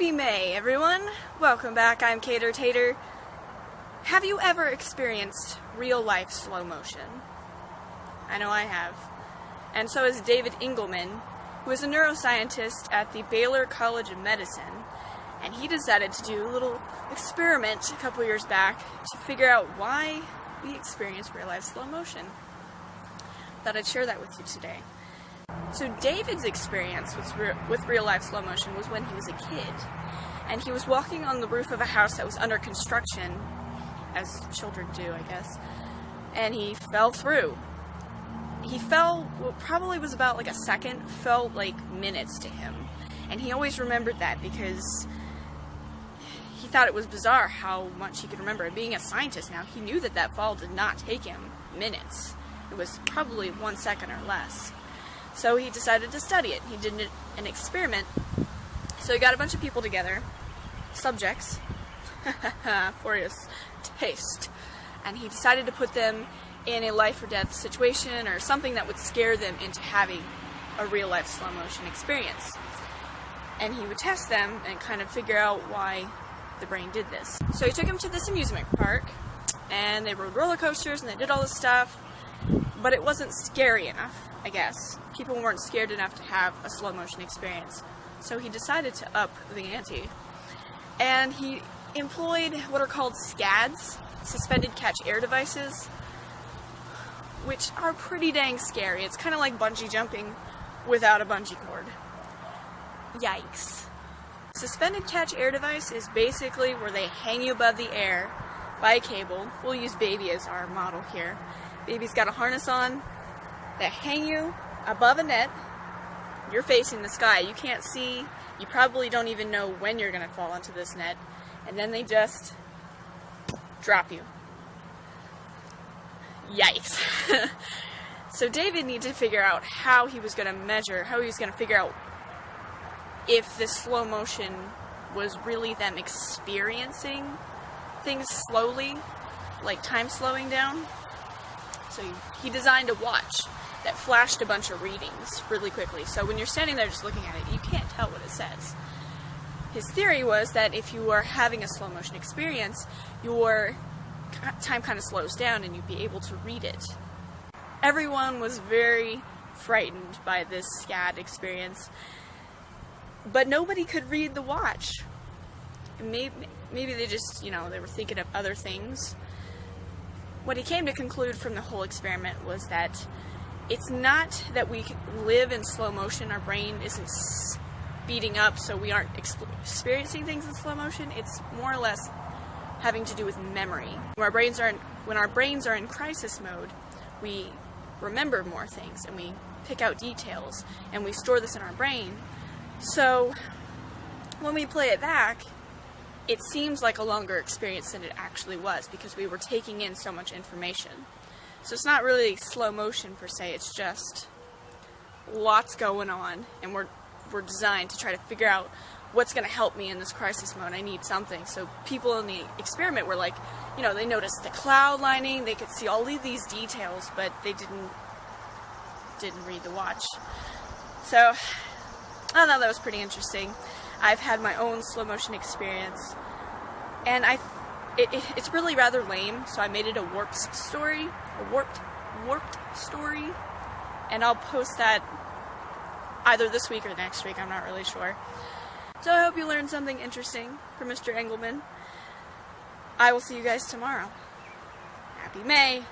Happy May, everyone! Welcome back, I'm Cater Tater. Have you ever experienced real-life slow motion? I know I have. And so has David Engelman, who is a neuroscientist at the Baylor College of Medicine, and he decided to do a little experiment a couple years back to figure out why we experience real-life slow motion. Thought I'd share that with you today. So David's experience with real-life slow motion was when he was a kid, and he was walking on the roof of a house that was under construction, as children do, I guess, and he fell through. He fell, what probably was about like a second, felt like minutes to him, and he always remembered that because he thought it was bizarre how much he could remember. And being a scientist now, he knew that that fall did not take him minutes. It was probably 1 second or less. So he decided to study it. He did an experiment. So he got a bunch of people together, subjects, for his taste, and he decided to put them in a life or death situation or something that would scare them into having a real life slow motion experience. And he would test them and kind of figure out why the brain did this. So he took them to this amusement park, and they rode roller coasters and they did all this stuff, but it wasn't scary enough, I guess. People weren't scared enough to have a slow motion experience. So he decided to up the ante. And he employed what are called SCADs, suspended catch air devices, which are pretty dang scary. It's kind of like bungee jumping without a bungee cord. Yikes. Suspended catch air device is basically where they hang you above the air by a cable. We'll use Baby as our model here. Baby's got a harness on. They hang you above a net. You're facing the sky. You can't see. You probably don't even know when you're going to fall into this net. And then they just drop you. Yikes. So David needed to figure out how he was going to measure, how he was going to figure out if this slow motion was really them experiencing things slowly, like time slowing down. So he designed a watch that flashed a bunch of readings really quickly. So when you're standing there just looking at it, you can't tell what it says. His theory was that if you are having a slow motion experience, your time kind of slows down and you'd be able to read it. Everyone was very frightened by this SCAD experience, but nobody could read the watch. Maybe they just, they were thinking of other things. What he came to conclude from the whole experiment was that it's not that we live in slow motion, our brain isn't speeding up so we aren't experiencing things in slow motion. It's more or less having to do with memory. When our brains are in crisis mode, we remember more things and we pick out details and we store this in our brain. So when we play it back, it seems like a longer experience than it actually was because we were taking in so much information. So it's not really slow motion per se, it's just lots going on, and we're designed to try to figure out what's going to help me in this crisis mode. I need something. So people in the experiment were like, they noticed the cloud lining, they could see all of these details, but they didn't read the watch. So I thought that was pretty interesting. I've had my own slow motion experience, and it's really rather lame, so I made it a warped story, and I'll post that either this week or next week, I'm not really sure. So I hope you learned something interesting from Mr. Engelman. I will see you guys tomorrow. Happy May!